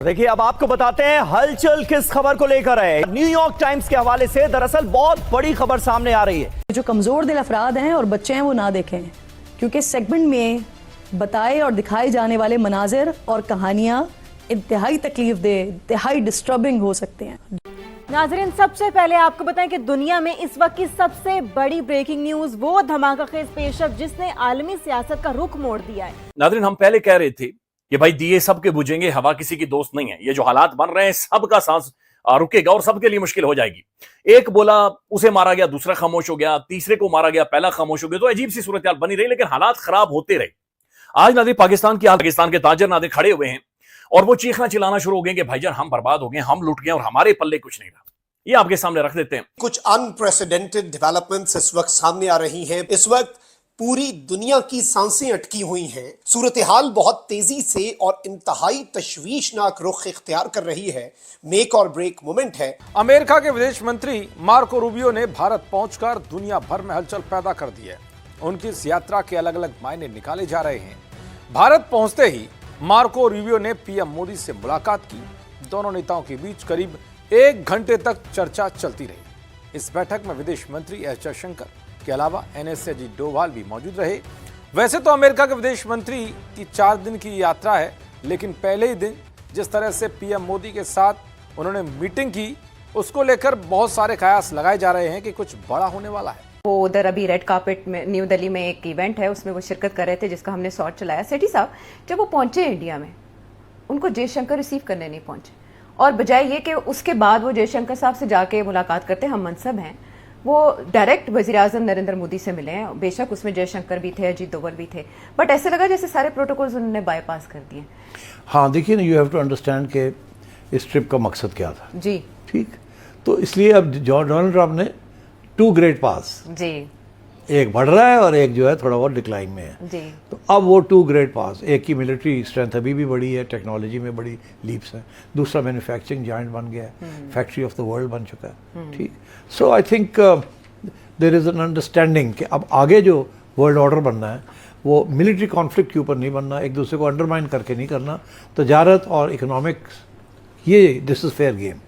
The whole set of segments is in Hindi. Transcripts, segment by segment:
देखिए अब आपको बताते हैं हलचल किस खबर को लेकर है। न्यूयॉर्क टाइम्स के हवाले से दरअसल बहुत बड़ी खबर सामने आ रही है। जो कमजोर दिल अफराद हैं और बच्चे हैं वो ना देखें, क्योंकि सेगमेंट में बताए और दिखाए जाने वाले मनाजिर और कहानियां इंतहाई तकलीफ दे, इंतहाई डिस्टर्बिंग हो सकते हैं। नाज़रीन, सबसे पहले आपको बताएं कि दुनिया में इस वक्त की सबसे बड़ी ब्रेकिंग न्यूज, वो धमाकाखेज पेशरफ जिसने आलमी सियासत का रुख मोड़ दिया है। नाज़रीन, हम पहले कह रहे थे कि भाई दिए सबके बुझेंगे, हवा किसी की दोस्त नहीं है। ये जो हालात बन रहे हैं सबका सांस रुकेगा और सबके लिए मुश्किल हो जाएगी। एक बोला उसे मारा गया, दूसरा खामोश हो गया, तीसरे को मारा गया, पहला खामोश हो गया। तो अजीब सी सूरत बनी रही, लेकिन हालात खराब होते रहे। आज नाज़रीन पाकिस्तान के ताजर नाज़रीन खड़े हुए हैं और वो चीखना चिल्लाना शुरू हो गए कि भाईजान हम बर्बाद हो गए, हम लुट गए और हमारे पल्ले कुछ नहीं रहा। ये आपके सामने रख देते हैं। कुछ अनप्रेसिडेंटेड डेवलपमेंट्स इस वक्त सामने आ रही हैं। इस वक्त पूरी दुनिया की सांसें अटकी हुई हैं। सूरत हाल बहुत तेजी से और इंतहाई तशवीशनाक रुख इख्तियार कर रही है। मेक और ब्रेक मोमेंट है। अमेरिका के विदेश मंत्री मार्को रूबियो ने भारत पहुंचकर दुनिया भर में हलचल पैदा कर दी है। उनकी इस यात्रा के अलग अलग मायने निकाले जा रहे हैं। भारत पहुंचते ही मार्को रूबियो ने पीएम मोदी से मुलाकात की। दोनों नेताओं के बीच करीब 1 घंटे तक चर्चा चलती रही। इस बैठक में विदेश मंत्री एस जयशंकर के अलावा एनएस अजीत डोभाल भी मौजूद रहे। वैसे तो अमेरिका के विदेश मंत्री की 4 दिन की यात्रा है, लेकिन पहले ही दिन जिस तरह से पीएम मोदी के साथ उन्होंने मीटिंग की, उसको लेकर बहुत सारे कयास लगाए जा रहे हैं कि कुछ बड़ा होने वाला है। वो उधर अभी रेड कार्पेट में न्यू दिल्ली में एक इवेंट है, उसमें वो शिरकत कर रहे थे, जिसका हमने शॉट चलाया। सेठी साहब जब वो पहुंचे इंडिया में, उनको जयशंकर रिसीव करने नहीं पहुंचे, और बजाय ये कि उसके बाद वो जयशंकर साहब से जाके मुलाकात करते, हम मनसब हैं, वो डायरेक्ट वज़ीर आज़म नरेंद्र मोदी से मिले हैं। बेशक उसमें जयशंकर भी थे, अजीत डोभाल भी थे, बट ऐसे लगा जैसे सारे प्रोटोकॉल्स उन्होंने बाईपास कर दिए। हाँ देखिए ना, यू हैव टू अंडरस्टैंड कि इस ट्रिप का मकसद क्या था जी। ठीक, तो इसलिए अब डोनाल्ड ट्रंप ने 2 ग्रेट पास जी, एक बढ़ रहा है और एक जो है थोड़ा बहुत डिक्लाइन में है जी। तो अब वो 2 ग्रेट पास, एक की मिलिट्री स्ट्रेंथ अभी भी बड़ी है, टेक्नोलॉजी में बड़ी लीप्स है, दूसरा मैन्युफैक्चरिंग जायंट बन गया है, फैक्ट्री ऑफ द वर्ल्ड बन चुका है। ठीक, so I think there is an understanding कि अब आगे जो वर्ल्ड ऑर्डर बनना है वो मिलिट्री कॉन्फ्लिक्ट के ऊपर नहीं बनना, एक दूसरे को अंडरमाइन करके नहीं करना, तजारत और इकोनॉमिक्स, ये दिस इज फेयर गेम।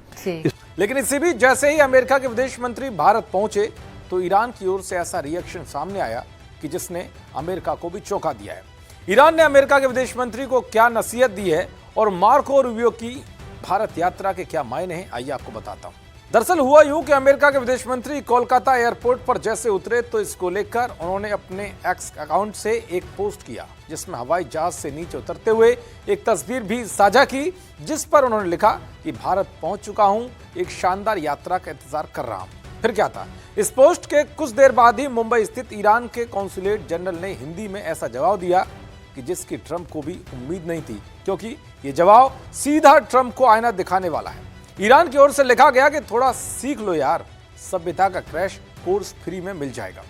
लेकिन इसी बीच जैसे ही अमेरिका के विदेश मंत्री भारत पहुंचे तो ईरान की ओर से ऐसा रिएक्शन सामने आया कि जिसने अमेरिका को भी चौंका दिया है। ईरान ने अमेरिका के विदेश मंत्री को क्या नसीहत दी है और मार्को रूबियो की भारत यात्रा के क्या मायने हैं, आइए आपको बताता हूं। दरअसल हुआ यूं कि अमेरिका के विदेश मंत्री कोलकाता एयरपोर्ट पर जैसे उतरे तो इसको लेकर उन्होंने अपने एक्स अकाउंट से एक पोस्ट किया, जिसमें हवाई जहाज से नीचे उतरते हुए एक तस्वीर भी साझा की, जिस पर उन्होंने लिखा कि भारत पहुंच चुका हूं, एक शानदार यात्रा का इंतजार कर रहा हूं। फिर क्या था, इस पोस्ट के कुछ देर बाद ही मुंबई स्थित ईरान के कॉन्सुलेट जनरल ने हिंदी में ऐसा जवाब दिया कि जिसकी ट्रंप को भी उम्मीद नहीं थी, क्योंकि ये जवाब सीधा ट्रंप को आईना दिखाने वाला है। ईरान की ओर से लिखा गया कि थोड़ा सीख लो यार, सभ्यता का क्रैश कोर्स फ्री में मिल जाएगा।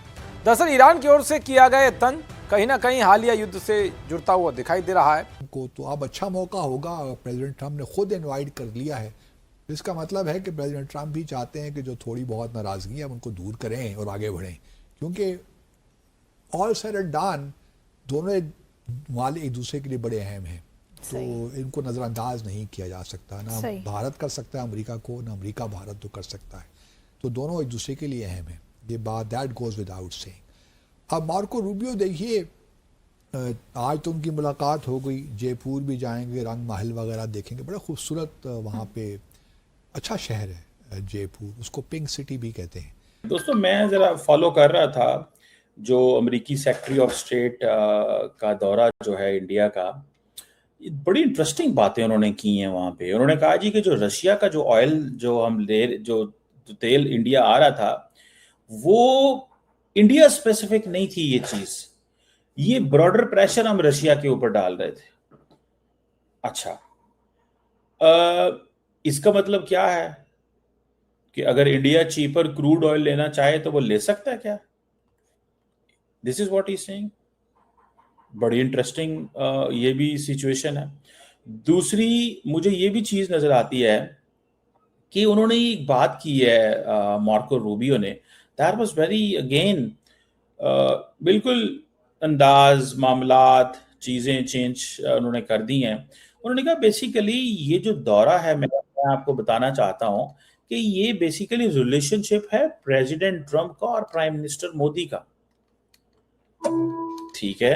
दरअसल ईरान की ओर से किया गया तंज कहीं ना कहीं हालिया युद्ध से जुड़ता हुआ दिखाई दे रहा है। तो अब अच्छा मौका होगा, प्रेसिडेंट ट्रंप ने खुद इनवाइट कर लिया है। इसका मतलब है कि प्रेसिडेंट ट्रंप भी चाहते हैं कि जो थोड़ी बहुत नाराजगी है उनको दूर करें और आगे बढ़ें, क्योंकि ऑल सेड एंड डन दोनों मामले एक दूसरे के लिए बड़े अहम हैं, तो इनको नज़रअंदाज नहीं किया जा सकता। ना भारत कर सकता है अमेरिका को, ना अमेरिका भारत को कर सकता है, तो दोनों एक दूसरे के लिए अहम है। ये बात दैट गोज विदाउट सेइंग। अब मार्को रूबियो देखिए, आज तो उनकी मुलाकात हो गई, जयपुर भी जाएंगे, रंग महल वगैरह देखेंगे, बड़ा खूबसूरत वहाँ पे अच्छा शहर है जयपुर, उसको पिंक सिटी भी कहते हैं। दोस्तों, मैं ज़रा फॉलो कर रहा था जो अमेरिकी सेक्रेटरी ऑफ स्टेट का दौरा जो है इंडिया का, बड़ी इंटरेस्टिंग बातें उन्होंने की हैं वहाँ पे। उन्होंने कहा जी कि जो रशिया का जो ऑयल जो हम जो तेल इंडिया आ रहा था, वो इंडिया स्पेसिफिक नहीं थी ये चीज़, ये ब्रॉडर प्रेशर हम रशिया के ऊपर डाल रहे थे। अच्छा, इसका मतलब क्या है कि अगर इंडिया चीपर क्रूड ऑयल लेना चाहे तो वो ले सकता है क्या? This is what he saying. बड़ी इंटरेस्टिंग ये भी सिचुएशन है। दूसरी मुझे ये भी चीज नजर आती है कि उन्होंने एक बात की है मार्को रूबियो ने, दैट वाज वेरी अगेन बिल्कुल अंदाज, मामलात, चीजें चेंज उन्होंने कर दी हैं। उन्होंने कहा बेसिकली ये जो दौरा है, मैं आपको बताना चाहता हूं कि ये बेसिकली रिलेशनशिप है प्रेसिडेंट ट्रंप का और प्राइम मिनिस्टर मोदी का। ठीक है,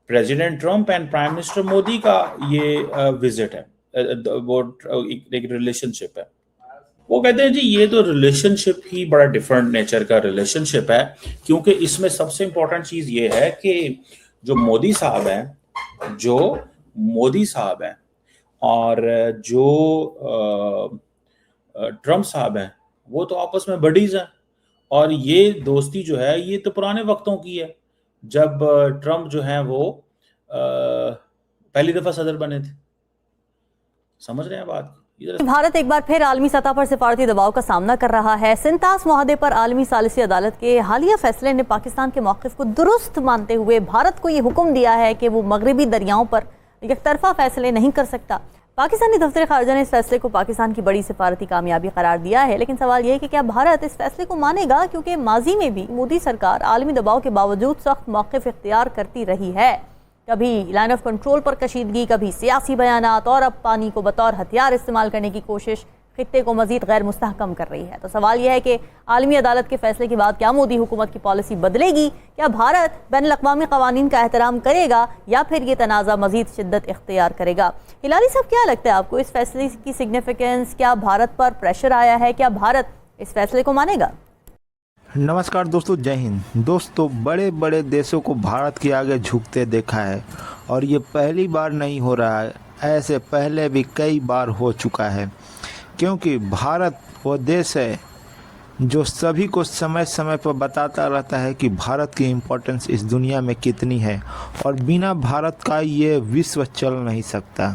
president Trump and prime minister Modi का ये विजिट है, वो एक रिलेशनशिप है। वो कहते हैं जी ये तो रिलेशनशिप ही बड़ा डिफरेंट नेचर का रिलेशनशिप है, क्योंकि इसमें सबसे इंपॉर्टेंट चीज ये है कि जो मोदी साहब हैं और जो ट्रंप साहब हैं वो तो आपस में बडीज हैं, और ये दोस्ती जो है ये तो पुराने वक्तों की है, जब ट्रंप जो है वो पहली दफा सदर बने थे। समझ रहे हैं बात? भारत एक बार फिर आलमी सतह पर सिफारती दबाव का सामना कर रहा है। सिंतास मुआहदे पर आलमी सालिसी अदालत के हालिया फैसले ने पाकिस्तान के मौक़िफ़ को दुरुस्त मानते हुए भारत को ये हुक्म दिया है कि वो मगरबी दरियाओं पर एकतरफा फैसले नहीं कर सकता। पाकिस्तानी दफ्तर ख़ारजा ने इस फैसले को पाकिस्तान की बड़ी सिफारती कामयाबी करार दिया है, लेकिन सवाल यह है कि क्या भारत इस फैसले को मानेगा, क्योंकि माजी में भी मोदी सरकार आलमी दबाव के बावजूद सख्त मौक़िफ़ इख्तियार करती रही है। कभी लाइन ऑफ कंट्रोल पर कशीदगी, कभी सियासी बयानात, और अब पानी को बतौर हथियार इस्तेमाल करने की कोशिश खित्ते को मजीद गैर मुस्तहकम कर रही है। तो सवाल यह है कि आलमी अदालत के फैसले के बाद क्या मोदी हुकूमत की पॉलिसी बदलेगी? क्या भारत बैनुल-अक़वामी क़वानीन का एहतराम करेगा या फिर ये तनाज़ा मजीद शिद्दत इख्तियार करेगा? हिलाली साहब, क्या लगता है आपको इस फैसले की सिग्निफिकेंस? क्या भारत पर प्रेशर आया है? क्या भारत इस फैसले को मानेगा? नमस्कार दोस्तों, जय हिंद। दोस्तों, बड़े बड़े देशों को भारत के आगे झुकते देखा है, और ये पहली बार नहीं हो रहा है, ऐसे पहले भी कई बार हो चुका है, क्योंकि भारत वो देश है जो सभी को समय समय पर बताता रहता है कि भारत की इम्पोर्टेंस इस दुनिया में कितनी है, और बिना भारत का ये विश्व चल नहीं सकता।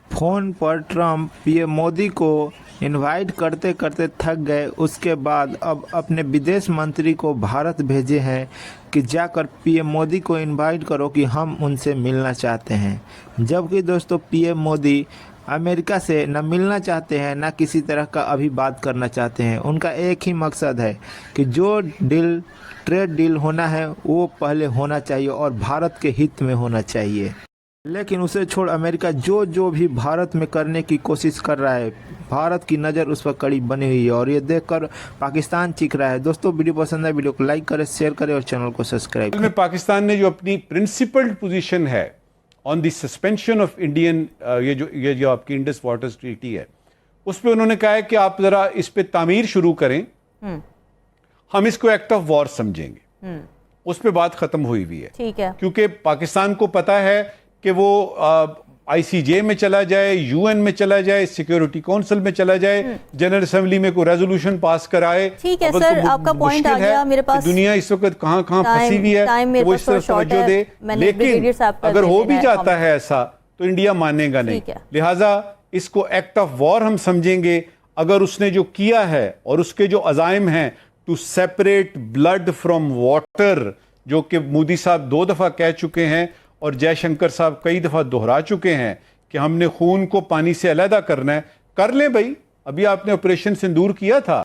फ़ोन पर ट्रंप पीएम मोदी को इनवाइट करते करते थक गए, उसके बाद अब अपने विदेश मंत्री को भारत भेजे हैं कि जाकर पीएम मोदी को इनवाइट करो कि हम उनसे मिलना चाहते हैं। जबकि दोस्तों, पीएम मोदी अमेरिका से न मिलना चाहते हैं, न किसी तरह का अभी बात करना चाहते हैं। उनका एक ही मकसद है कि जो ट्रेड डील होना है वो पहले होना चाहिए और भारत के हित में होना चाहिए। लेकिन उसे छोड़ अमेरिका जो भी भारत में करने की कोशिश कर रहा है, भारत की नज़र उस पर कड़ी बनी हुई है, और ये देखकर पाकिस्तान चीख रहा है। दोस्तों, वीडियो पसंद है, वीडियो को लाइक करें, शेयर करें और चैनल को सब्सक्राइब करें। पाकिस्तान ने जो अपनी प्रिंसिपल्ड पोजीशन है on the suspension of Indian, ये जो आपकी इंडस वाटर्स ट्रीटी है, उस पर उन्होंने कहा है कि आप जरा इस पे तामीर शुरू करें, हम इसको एक्ट ऑफ वॉर समझेंगे। उस पे बात खत्म हुई हुई है, ठीक है, क्योंकि पाकिस्तान को पता है कि वो आईसीजे में चला जाए, यूएन में चला जाए, सिक्योरिटी काउंसिल में चला जाए, जनरल असेंबली में कोई रेजोल्यूशन पास कराए। ठीक है सर, आपका पॉइंट आ गया। मेरे पास दुनिया इस वक्त कहां फंसी हुई है, वो इस तरफ तवज्जो दे। लेकिन अगर हो भी जाता है ऐसा तो इंडिया मानेगा नहीं, लिहाजा इसको एक्ट ऑफ वॉर हम समझेंगे। अगर उसने जो किया है और उसके जो अजाइम हैं to separate blood from water, जो कि मोदी साहब 2 दफा कह चुके हैं और जयशंकर साहब कई दफा दोहरा चुके हैं कि हमने खून को पानी से अलहदा करना है, कर लें भाई। अभी आपने ऑपरेशन सिंदूर किया था,